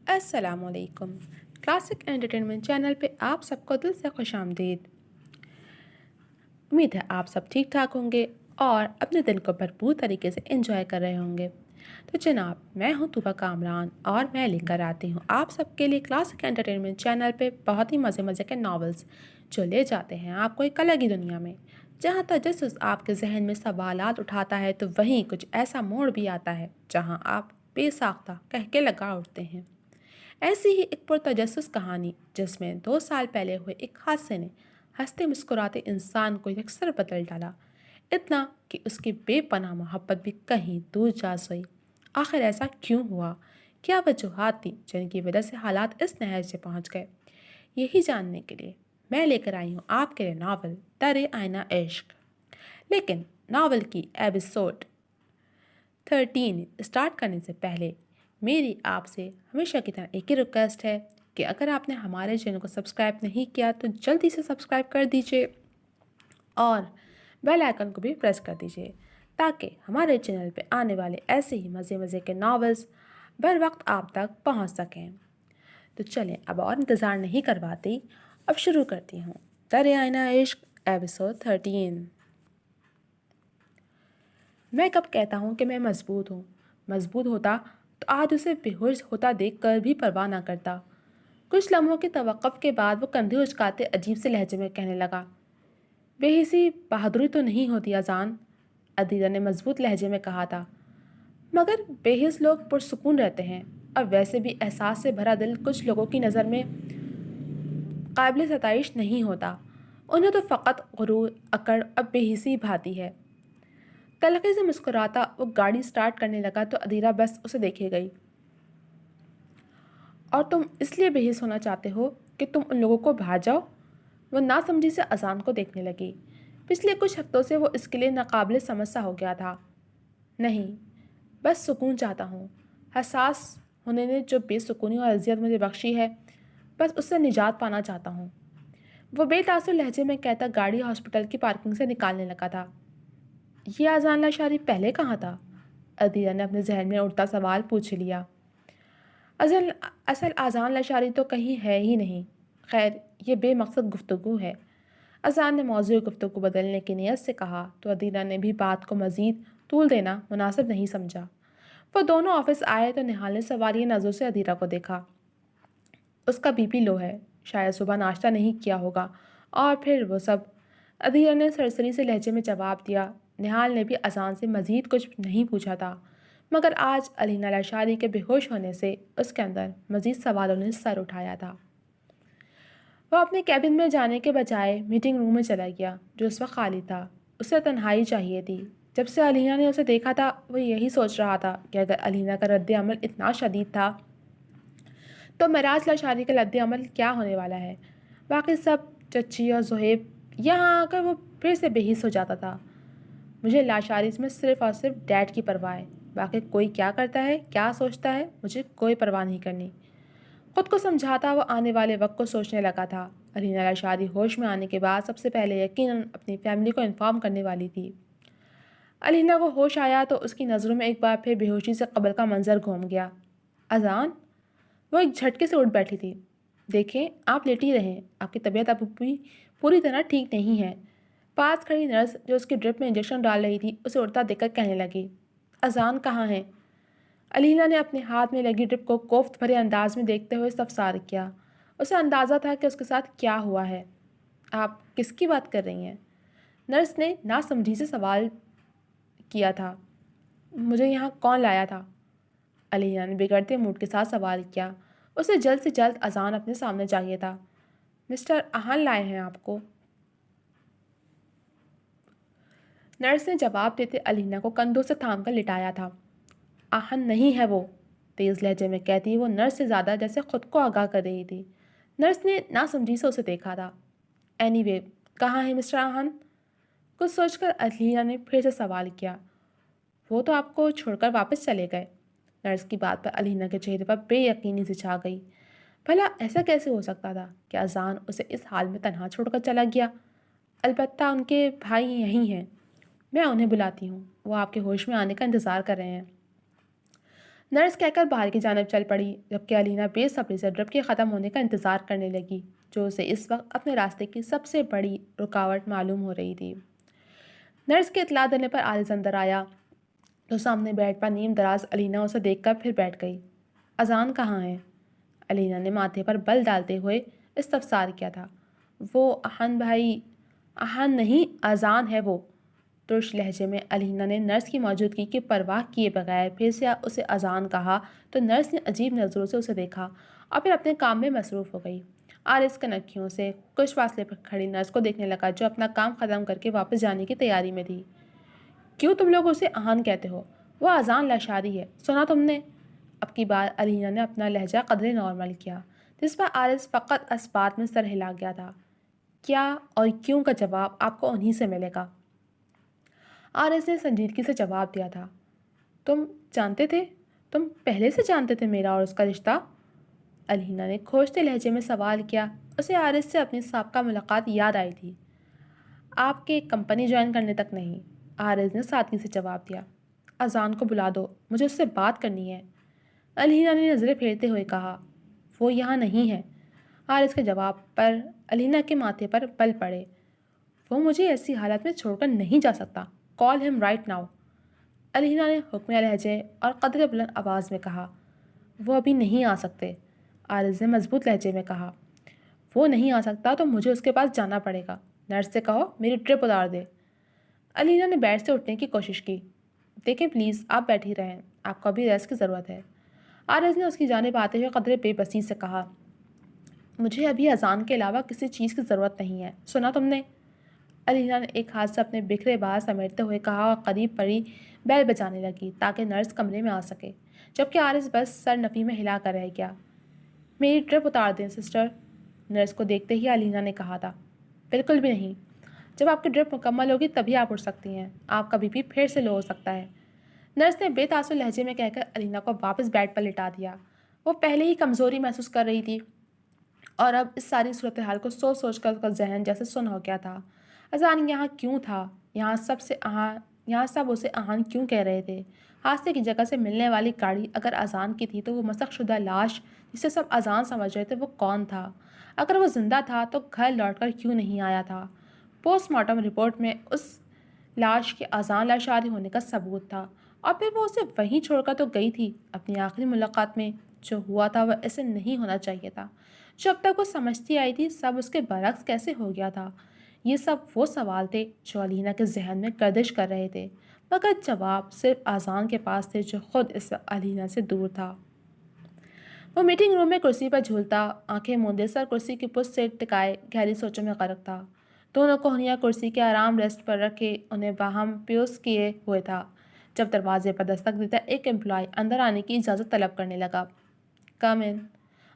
السلام علیکم۔ Classic entertainment channel پہ آپ سب کو دل سے خوش آمدید۔ امید ہے آپ سب ٹھیک ٹھاک ہوں گے اور اپنے دن کو بھرپور طریقے سے انجوائے کر رہے ہوں گے۔ تو جناب، میں ہوں طوبیٰ کامران اور میں لے کر آتی ہوں آپ سب کے لیے کلاسک انٹرٹینمنٹ چینل پہ بہت ہی مزے کے ناولز جو لے جاتے ہیں آپ کو ایک الگ ہی دنیا میں، جہاں تجسس آپ کے ذہن میں سوالات اٹھاتا ہے تو وہیں کچھ ایسا موڑ بھی آتا ہے جہاں آپ بے ساختہ کہہ کے لگا اٹھتے ہیں۔ ایسی ہی ایک پرتجسس کہانی جس میں 2 سال پہلے ہوئے ایک حادثے نے ہنستے مسکراتے انسان کو یکسر بدل ڈالا، اتنا کہ اس کی بے پناہ محبت بھی کہیں دور جا سوئی۔ آخر ایسا کیوں ہوا؟ کیا وجوہات تھیں جن کی وجہ سے حالات اس نہج سے پہنچ گئے؟ یہی جاننے کے لیے میں لے کر آئی ہوں آپ کے لیے ناول درِ آئینہ عشق۔ لیکن ناول کی ایپیسوڈ 13 اسٹارٹ کرنے سے پہلے میری آپ سے ہمیشہ کی طرح ایک ہی ریکویسٹ ہے کہ اگر آپ نے ہمارے چینل کو سبسکرائب نہیں کیا تو جلدی سے سبسکرائب کر دیجیے اور بیل آئیکن کو بھی پریس کر دیجیے تاکہ ہمارے چینل پہ آنے والے ایسے ہی مزے کے ناولز بر وقت آپ تک پہنچ سکیں۔ تو چلیں اب اور انتظار نہیں کرواتی، اب شروع کرتی ہوں درِ آئینہ عشق ایپیسوڈ 13۔ میں کب کہتا ہوں کہ میں مضبوط ہوتا تو آج اسے بے ہوش ہوتا دیکھ کر بھی پرواہ نہ کرتا۔ کچھ لمحوں کے توقف کے بعد وہ کندھے اچکاتے عجیب سے لہجے میں کہنے لگا، بے حسی بہادری تو نہیں ہوتی اذان، عدیلہ نے مضبوط لہجے میں کہا تھا، مگر بے حس لوگ پرسکون رہتے ہیں اور ویسے بھی احساس سے بھرا دل کچھ لوگوں کی نظر میں قابل ستائش نہیں ہوتا، انہیں تو فقط غرور، اکڑ اور بے حسی بھاتی ہے۔ تلخی سے مسکراتا وہ گاڑی سٹارٹ کرنے لگا تو عدیلہ بس اسے دیکھے گئی۔ اور تم اس لیے بے حس ہونا چاہتے ہو کہ تم ان لوگوں کو بھا جاؤ؟ وہ ناسمجھی سے اذان کو دیکھنے لگی۔ پچھلے کچھ ہفتوں سے وہ اس کے لیے ناقابل سمجھ سا ہو گیا تھا۔ نہیں، بس سکون چاہتا ہوں۔ حساس ہونے نے جو بے سکونی اور اذیت مجھے بخشی ہے، بس اس سے نجات پانا چاہتا ہوں، وہ بے تاثر لہجے میں کہتا گاڑی ہاسپٹل کی پارکنگ سے نکالنے لگا تھا۔ یہ اذان لاشاری پہلے کہاں تھا؟ عدیلہ نے اپنے ذہن میں اٹھتا سوال پوچھ لیا۔ اصل اذان لاشاری تو کہیں ہے ہی نہیں۔ خیر، یہ بے مقصد گفتگو ہے۔ اذان نے موضوع گفتگو بدلنے کی نیت سے کہا تو عدیلہ نے بھی بات کو مزید طول دینا مناسب نہیں سمجھا۔ وہ دونوں آفس آئے تو نہال نے سوالیہ نظروں سے عدیلہ کو دیکھا۔ اس کا بی پی لو ہے، شاید صبح ناشتہ نہیں کیا ہوگا اور پھر وہ سب، عدیلہ نے سرسری سے لہجے میں جواب دیا۔ نہال نے بھی اذان سے مزید کچھ نہیں پوچھا تھا، مگر آج علینہ لاشاری کے بے ہوش ہونے سے اس کے اندر مزید سوالوں نے سر اٹھایا تھا۔ وہ اپنے کیبن میں جانے کے بجائے میٹنگ روم میں چلا گیا جو اس وقت خالی تھا۔ اسے تنہائی چاہیے تھی۔ جب سے علینہ نے اسے دیکھا تھا وہ یہی سوچ رہا تھا کہ اگر علینہ کا رد عمل اتنا شدید تھا تو معراج لاشاری کا رد عمل کیا ہونے والا ہے۔ باقی سب، چچی اور زہیب، یہاں آ کر وہ پھر سے بے حس ہو جاتا تھا۔ مجھے لاشاری میں صرف اور صرف ڈیڈ کی پرواہ ہے، باقی کوئی کیا کرتا ہے، کیا سوچتا ہے، مجھے کوئی پرواہ نہیں کرنی۔ خود کو سمجھاتا وہ آنے والے وقت کو سوچنے لگا تھا۔ علینہ لاشاری ہوش میں آنے کے بعد سب سے پہلے یقیناً اپنی فیملی کو انفارم کرنے والی تھی۔ علینہ کو ہوش آیا تو اس کی نظروں میں ایک بار پھر بے ہوشی سے قبل کا منظر گھوم گیا۔ اذان؟ وہ ایک جھٹکے سے اٹھ بیٹھی تھی۔ دیکھیں، آپ لیٹی رہیں، آپ کی طبیعت اب بھی پوری طرح ٹھیک نہیں ہے۔ پاس کھڑی نرس جو اس کی ڈرپ میں انجیکشن ڈال رہی تھی اسے اڑتا دیکھ کر کہنے لگی، اذان کہاں ہے؟ علینہ نے اپنے ہاتھ میں لگی ڈرپ کو کوفت بھرے انداز میں دیکھتے ہوئے استفسار کیا۔ اسے اندازہ تھا کہ اس کے ساتھ کیا ہوا ہے۔ آپ کس کی بات کر رہی ہیں؟ نرس نے ناسمجھی سے سوال کیا تھا۔ مجھے یہاں کون لایا تھا؟ علینہ نے بگڑتے موڈ کے ساتھ سوال کیا۔ اسے جلد سے جلد اذان اپنے سامنے چاہیے تھا۔ مسٹر آہن لائے ہیں آپ کو؟ نرس نے جواب دیتے علینہ کو کندھوں سے تھام کر لٹایا تھا۔ آہن نہیں ہے وہ، تیز لہجے میں کہتی وہ نرس سے زیادہ جیسے خود کو آگاہ کر رہی تھی۔ نرس نے ناسمجھی سے اسے دیکھا تھا۔ اینی وے، کہاں ہے مسٹر آہن؟ کچھ سوچ کر علینہ نے پھر سے سوال کیا۔ وہ تو آپ کو چھوڑ کر واپس چلے گئے۔ نرس کی بات پر علینہ کے چہرے پر بے یقینی سے چھا گئی۔ بھلا ایسا کیسے ہو سکتا تھا کہ اذان اسے اس حال میں تنہا چھوڑ کر چلا گیا؟ البتہ ان کے بھائی یہیں ہیں، میں انہیں بلاتی ہوں، وہ آپ کے ہوش میں آنے کا انتظار کر رہے ہیں۔ نرس کہہ کر باہر کی جانب چل پڑی، جبکہ علینا بے صبری سے ٹرپ کے ختم ہونے کا انتظار کرنے لگی، جو اسے اس وقت اپنے راستے کی سب سے بڑی رکاوٹ معلوم ہو رہی تھی۔ نرس کی اطلاع دینے پر عارض اندر آیا تو سامنے بیٹھ پر نیم دراز علینا اسے دیکھ کر پھر بیٹھ گئی۔ اذان کہاں ہے؟ علینا نے ماتھے پر بل ڈالتے ہوئے استفسار کیا تھا۔ وہ احن بھائی، احن نہیں، اذان ہے وہ، ترش لہجے میں علینا نے نرس کی موجودگی کی پرواہ کیے بغیر پھر سے اسے اذان کہا تو نرس نے عجیب نظروں سے اسے دیکھا اور پھر اپنے کام میں مصروف ہو گئی۔ عارض کنکھیوں سے کچھ فاصلے پر کھڑی نرس کو دیکھنے لگا، جو اپنا کام ختم کر کے واپس جانے کی تیاری میں تھی۔ کیوں تم لوگ اسے احان کہتے ہو؟ وہ اذان لاشاری ہے، سنا تم نے؟ اب کی بار علینا نے اپنا لہجہ قدرے نارمل کیا، جس پر عارض فقط اس بات میں سر ہلا گیا تھا۔ کیا اور کیوں کا جواب آپ کو انہی سے ملے گا۔ عارض نے سنجیدگی سے جواب دیا تھا۔ تم جانتے تھے؟ تم پہلے سے جانتے تھے میرا اور اس کا رشتہ؟ علینا نے کھوجتے لہجے میں سوال کیا۔ اسے عارض سے اپنی سابقہ ملاقات یاد آئی تھی۔ آپ کے کمپنی جوائن کرنے تک نہیں، عارض نے سادگی سے جواب دیا۔ اذان کو بلا دو، مجھے اس سے بات کرنی ہے، علینا نے نظریں پھیرتے ہوئے کہا۔ وہ یہاں نہیں ہے۔ عارض کے جواب پر علینا کے ماتھے پر بل پڑے۔ وہ مجھے ایسی حالت میں چھوڑ کر نہیں جا سکتا۔ کال ہم رائٹ ناؤ، علینا نے حکمیہ لہجے اور قدرے بلند آواز میں کہا۔ وہ ابھی نہیں آ سکتے، عارض نے مضبوط لہجے میں کہا۔ وہ نہیں آ سکتا تو مجھے اس کے پاس جانا پڑے گا، نرس سے کہو میری ٹرپ اتار دے۔ علینا نے بیڈ سے اٹھنے کی کوشش کی۔ دیکھیں پلیز، آپ بیٹھی رہیں، آپ کو ابھی ریسٹ کی ضرورت ہے، عارض نے اس کی جانب آتے ہوئے قدرے بے بسی سے کہا۔ مجھے ابھی اذان کے علاوہ کسی چیز کی ضرورت نہیں ہے، سنا تم نے؟ علینا نے ایک ہاتھ سے اپنے بکھرے بال سمیٹتے ہوئے کہا اور قریب پڑی بیل بجانے لگی تاکہ نرس کمرے میں آ سکے، جبکہ عارض بس سر نفی میں ہلا کر رہ گیا۔ میری ٹرپ اتار دیں سسٹر، نرس کو دیکھتے ہی علینا نے کہا تھا۔ بالکل بھی نہیں، جب آپ کی ٹرپ مکمل ہوگی تبھی آپ اٹھ سکتی ہیں، آپ کا بی پی پھر سے لو ہو سکتا ہے، نرس نے بے تاثر لہجے میں کہہ کر علینا کو واپس بیڈ پر لٹا دیا۔ وہ پہلے ہی کمزوری محسوس کر رہی تھی اور اب اس ساری صورتحال کو سوچ سوچ کر اس کا ذہن جیسے سن ہو گیا تھا۔ اذان یہاں کیوں تھا؟ یہاں سب اسے احان کیوں کہہ رہے تھے؟ حادثے کی جگہ سے ملنے والی گاڑی اگر اذان کی تھی تو وہ مسخ شدہ لاش جسے سب اذان سمجھ رہے تھے وہ کون تھا؟ اگر وہ زندہ تھا تو گھر لوٹ کر کیوں نہیں آیا تھا؟ پوسٹ مارٹم رپورٹ میں اس لاش کے اذان لاشاری ہونے کا ثبوت تھا، اور پھر وہ اسے وہیں چھوڑ کر تو گئی تھی۔ اپنی آخری ملاقات میں جو ہوا تھا وہ ایسے نہیں ہونا چاہیے تھا۔ جو اب تک وہ سمجھتی آئی تھی سب اس کے برعکس کیسے ہو گیا تھا؟ یہ سب وہ سوال تھے جو علینا کے ذہن میں گردش کر رہے تھے، مگر جواب صرف اذان کے پاس تھے جو خود اس علینا سے دور تھا۔ وہ میٹنگ روم میں کرسی پر جھولتا، آنکھیں موندے سر کرسی کی پشت سے ٹکائے گہری سوچوں میں غرق تھا۔ دونوں کوہنیاں کرسی کے آرام ریسٹ پر رکھے انہیں باہم پیوس کیے ہوئے تھا، جب دروازے پر دستک دیتا ایک امپلائی اندر آنے کی اجازت طلب کرنے لگا۔ کم ان،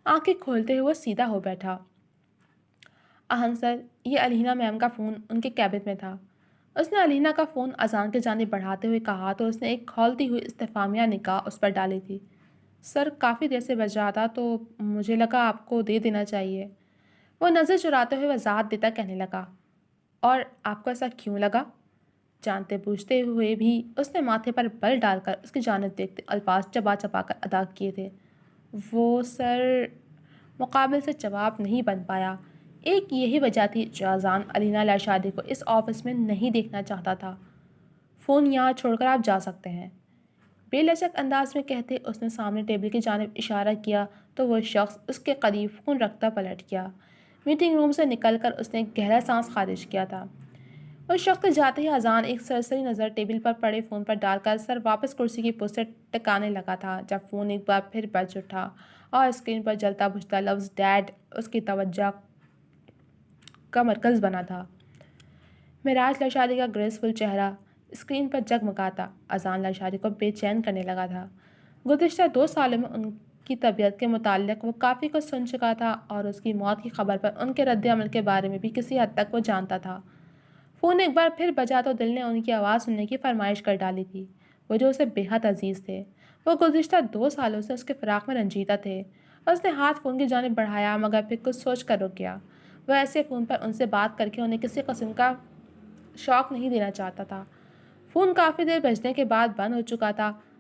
آنکھیں کھولتے ہوئے سیدھا ہو بیٹھا۔ اہن سر، یہ علینا میم کا فون ان کے کیبن میں تھا، اس نے علینا کا فون اذان کی جانب بڑھاتے ہوئے کہا تو اس نے ایک کھولتی ہوئی استفہامیہ نگاہ اس پر ڈالی تھی۔ سر کافی دیر سے بج رہا تھا تو مجھے لگا آپ کو دے دینا چاہیے، وہ نظر چراتے ہوئے وضاحت دیتا کہنے لگا۔ اور آپ کو ایسا کیوں لگا؟ جانتے بوجھتے ہوئے بھی اس نے ماتھے پر بل ڈال کر اس کی جانب دیکھتے الفاظ چبا چبا کر ادا کیے تھے۔ وہ سر، مقابل سے جواب نہیں بن پایا۔ ایک یہی وجہ تھی جو اذان علینا لاشادی کو اس آفس میں نہیں دیکھنا چاہتا تھا۔ فون یہاں چھوڑ کر آپ جا سکتے ہیں، بے لچک انداز میں کہتے اس نے سامنے ٹیبل کی جانب اشارہ کیا تو وہ شخص اس کے قریب فون رکھتا پلٹ گیا۔ میٹنگ روم سے نکل کر اس نے ایک گہرا سانس خارج کیا تھا۔ اس شخص کے جاتے ہی اذان ایک سرسری نظر ٹیبل پر پڑے فون پر ڈال کر سر واپس کرسی کی پشت سے ٹکانے لگا تھا جب فون ایک بار پھر بج اٹھا اور اسکرین پر جلتا بجھتا لفظ ڈیڈ اس کی توجہ کا مرکز بنا تھا۔ معراج لاشاری کا گریسفل چہرہ اسکرین پر جگمگاتا اذان لاشاری کو بے چین کرنے لگا تھا۔ گزشتہ 2 سالوں میں ان کی طبیعت کے متعلق وہ کافی کچھ سن چکا تھا اور اس کی موت کی خبر پر ان کے رد عمل کے بارے میں بھی کسی حد تک وہ جانتا تھا۔ فون ایک بار پھر بجا تو دل نے ان کی آواز سننے کی فرمائش کر ڈالی تھی، وہ جو اسے بے حد عزیز تھے۔ وہ گزشتہ 2 سالوں سے اس کے فراق میں رنجیدہ تھے۔ اس نے ہاتھ فون کی جانب بڑھایا مگر پھر کچھ سوچ کر رک گیا۔ وہ ایسے فون پر ان سے بات کر کے انہیں کسی قسم کا شوق نہیں دینا چاہتا تھا۔ فون کافی دیر بجنے کے بعد بند ہو چکا تھا۔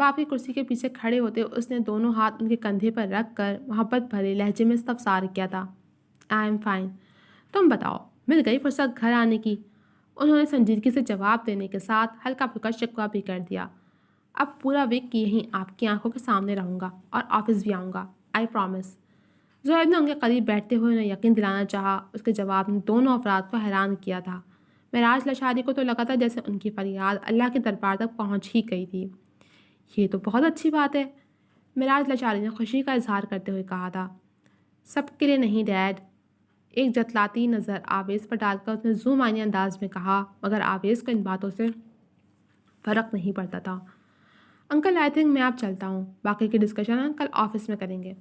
باپ کی کرسی کے پیچھے کھڑے ہوتے اس نے دونوں ہاتھ ان کے کندھے پر رکھ کر محبت بھرے لہجے میں استفسار کیا تھا۔ آئی ایم فائن، تم بتاؤ، مل گئی فرصت گھر آنے کی؟ انہوں نے سنجیدگی سے جواب دینے کے ساتھ ہلکا پھلکا شکوہ بھی کر دیا۔ اب پورا ویک یہیں آپ کی آنکھوں کے سامنے رہوں گا اور آفس بھی آؤں گا، آئی پرومس۔ زہیب نے ان کے قریب بیٹھتے ہوئے انہیں یقین دلانا چاہا۔ اس کے جواب نے دونوں افراد کو حیران کیا تھا۔ معراج لاشاری کو تو لگا تھا جیسے ان کی فریاد اللہ کے دربار تک پہنچ ہی گئی تھی۔ یہ تو بہت اچھی بات ہے، معراج لاشاری نے خوشی کا اظہار کرتے ہوئے کہا تھا۔ سب کے لیے نہیں ڈیڈ، ایک جتلاتی نظر آویز پر ڈال کر اس نے زو معنی انداز میں کہا، مگر آویز کو ان باتوں سے فرق نہیں پڑتا تھا۔ انکل آئی تھنک میں اب چلتا ہوں، باقی کی ڈسکشن کل آفس میں کریں گے۔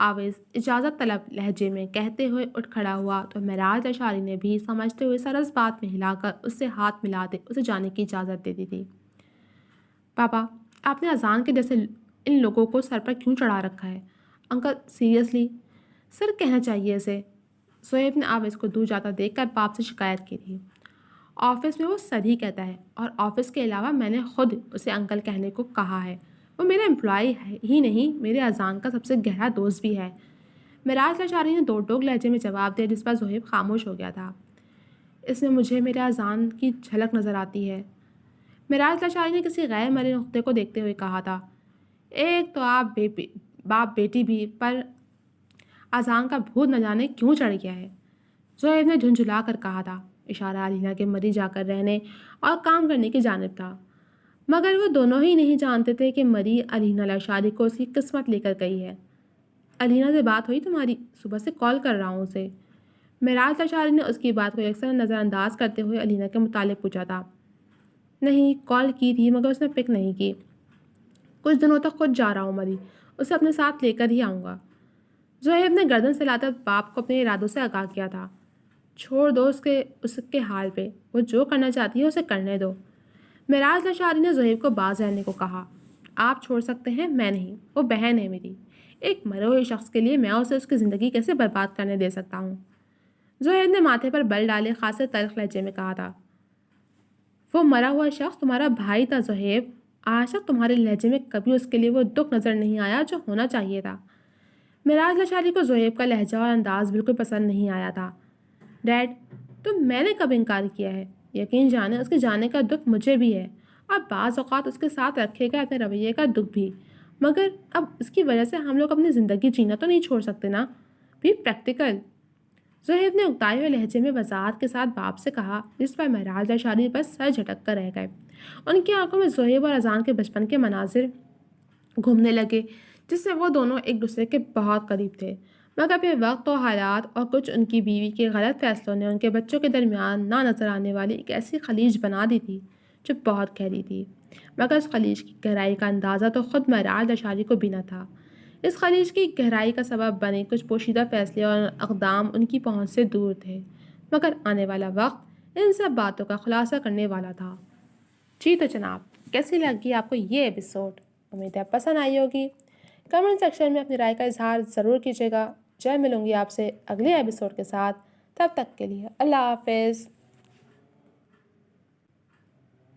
آویز اجازت طلب لہجے میں کہتے ہوئے اٹھ کھڑا ہوا تو معراج لاشاری نے بھی سمجھتے ہوئے سر اس بات میں ہلا کر اس سے ہاتھ ملاتے اسے جانے کی اجازت دے دی تھی۔ پاپا، آپ نے اذان کے جیسے ان لوگوں کو سر پر کیوں چڑھا رکھا ہے؟ انکل سیریسلی سر کہنا چاہیے اسے۔ زہیب نے آویز کو دور جاتا دیکھ کر باپ سے شکایت کی تھی۔ آفس میں وہ سر ہی کہتا ہے، اور آفس کے علاوہ میں نے خود اسے انکل کہنے کو کہا ہے۔ وہ میرا امپلائی ہی نہیں، میرے اذان کا سب سے گہرا دوست بھی ہے۔ معراج لاشاری نے دو ٹوک لہجے میں جواب دیا، جس پر زہیب خاموش ہو گیا تھا۔ اس میں مجھے میرے اذان کی جھلک نظر آتی ہے، معراج لاشاری نے کسی غیر مرئی نقطے کو دیکھتے ہوئے کہا تھا۔ ایک تو آپ باپ بیٹی بھی، پر اذان کا بھوت نہ جانے کیوں چڑھ گیا ہے، زہیب نے جھنجھلا کر کہا تھا۔ اشارہ علینا کے مری جا کر رہنے اور کام کرنے کی جانب تھا، مگر وہ دونوں ہی نہیں جانتے تھے کہ مری علینا لاشاری کو اس کی قسمت لے کر گئی ہے۔ علینا سے بات ہوئی تمہاری؟ صبح سے کال کر رہا ہوں اسے۔ معراج لاشاری نے اس کی بات کو یکسر نظر انداز کرتے ہوئے علینا کے متعلق پوچھا تھا۔ نہیں، کال کی تھی مگر اس نے پک نہیں کی۔ کچھ دنوں تک خود جا رہا ہوں مری، اسے اپنے ساتھ لے کر ہی آؤں گا۔ زہیب نے گردن سلاتے باپ کو اپنے ارادوں سے آگاہ کیا تھا۔ چھوڑ دو اس کے حال پہ، وہ جو کرنا چاہتی ہے اسے کرنے دو۔ معراج لاشاری نے زہیب کو باز رہنے کو کہا۔ آپ چھوڑ سکتے ہیں، میں نہیں، وہ بہن ہے میری۔ ایک مرے ہوئے شخص کے لیے میں اسے اس کی زندگی کیسے برباد کرنے دے سکتا ہوں؟ زہیب نے ماتھے پر بل ڈالے خاصے تلخ لہجے میں کہا تھا۔ وہ مرا ہوا شخص تمہارا بھائی تھا زہیب، آج تک تمہارے لہجے میں کبھی اس کے لیے وہ دکھ نظر نہیں آیا جو ہونا چاہیے تھا۔ معراج لاشاری کو زہیب کا لہجہ اور انداز بالکل پسند نہیں آیا تھا۔ ڈیڈ، تو میں نے کب انکار کیا ہے؟ یقین جانے اس کے جانے کا دکھ مجھے بھی ہے، اور بعض اوقات اس کے ساتھ رکھے گا اپنے رویے کا دکھ بھی، مگر اب اس کی وجہ سے ہم لوگ اپنی زندگی جینا تو نہیں چھوڑ سکتے نا، بھی پریکٹیکل۔ زہیب نے اکتائے ہوئے لہجے میں وضاحت کے ساتھ باپ سے کہا، جس پر معراج لاشاری بس سر جھٹک کر رہ گئے۔ ان کی آنکھوں میں زہیب اور اذان کے بچپن کے مناظر گھومنے لگے، جس سے وہ دونوں ایک دوسرے کے بہت قریب تھے، مگر پھر وقت و حالات اور کچھ ان کی بیوی کے غلط فیصلوں نے ان کے بچوں کے درمیان نہ نظر آنے والی ایک ایسی خلیج بنا دی تھی جو بہت گہری تھی، مگر اس خلیج کی گہرائی کا اندازہ تو خود معراج لاشاری کو بھی نہ تھا۔ اس خلیج کی گہرائی کا سبب بنے کچھ پوشیدہ فیصلے اور اقدام ان کی پہنچ سے دور تھے، مگر آنے والا وقت ان سب باتوں کا خلاصہ کرنے والا تھا۔ جی تو جناب، کیسی لگی آپ کو یہ ایپیسوڈ؟ امید ہے پسند آئی ہوگی۔ کمنٹ سیکشن میں اپنی رائے کا اظہار ضرور کیجیے گا۔ جلد ملوں گی آپ سے اگلے ایپیسوڈ کے ساتھ، تب تک کے لیے اللہ حافظ۔